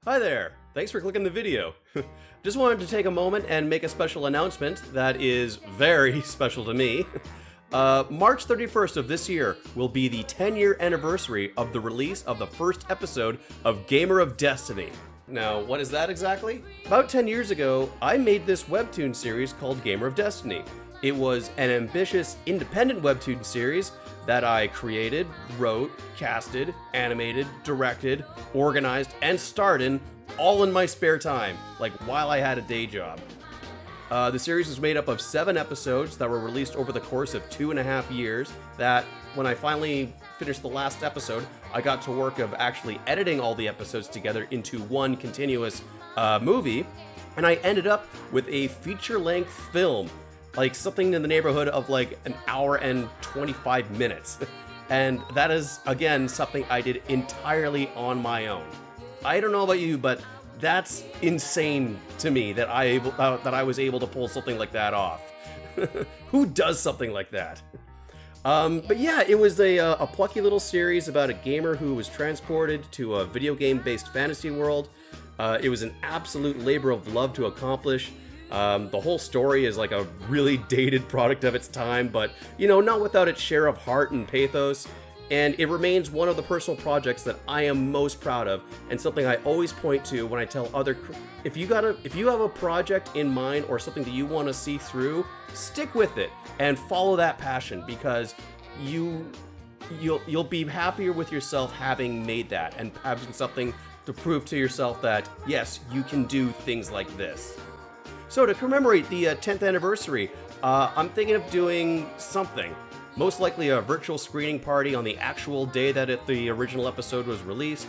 Hi there! Thanks for clicking the video. Just wanted to take a moment and make a special announcement that is very special to me. March 31st of this year will be the 10-year anniversary of the release of the first episode of Gamer of Destiny. Now, what is that exactly? About 10 years ago, I made this webtoon series called Gamer of Destiny. It was an ambitious, independent webtoon series that I created, wrote, casted, animated, directed, organized, and starred in all in my spare time, like while I had a day job. The series was made up of 7 episodes that were released over the course of 2.5 years that, when I finally finished the last episode, I got to work of actually editing all the episodes together into one continuous movie, and I ended up with a feature-length film, like something in the neighborhood of like an hour and 25 minutes. And that is, again, something I did entirely on my own. I don't know about you, but that's insane to me that I was able to pull something like that off. Who does something like that? But yeah, it was a plucky little series about a gamer who was transported to a video game-based fantasy world. It was an absolute labor of love to accomplish. The whole story is like a really dated product of its time, but, you know, not without its share of heart and pathos. And it remains one of the personal projects that I am most proud of, and something I always point to when I tell if you have a project in mind or something that you want to see through, stick with it and follow that passion, because you'll be happier with yourself having made that and having something to prove to yourself that yes, you can do things like this. So to commemorate the 10th anniversary, I'm thinking of doing something. Most likely a virtual screening party on the actual day that the original episode was released,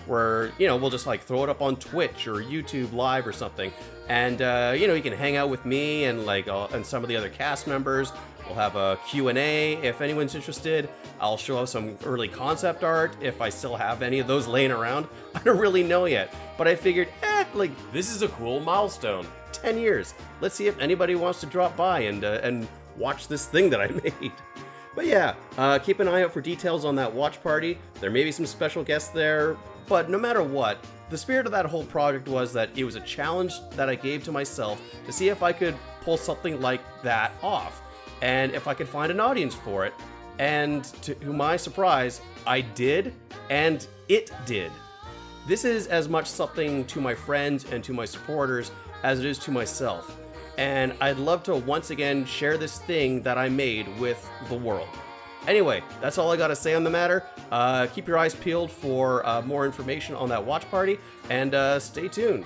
where, you know, we'll just like throw it up on Twitch or YouTube Live or something. And, you know, you can hang out with me and like and some of the other cast members. We'll have a Q&A if anyone's interested. I'll show some early concept art if I still have any of those laying around. I don't really know yet, but I figured, like, this is a cool milestone. 10 years. Let's see if anybody wants to drop by and watch this thing that I made. But yeah, keep an eye out for details on that watch party. There may be some special guests there, but no matter what, the spirit of that whole project was that it was a challenge that I gave to myself to see if I could pull something like that off, and if I could find an audience for it. And to my surprise, I did, and it did. This is as much something to my friends and to my supporters as it is to myself. And I'd love to once again share this thing that I made with the world. Anyway, that's all I gotta say on the matter. Keep your eyes peeled for more information on that watch party, and stay tuned.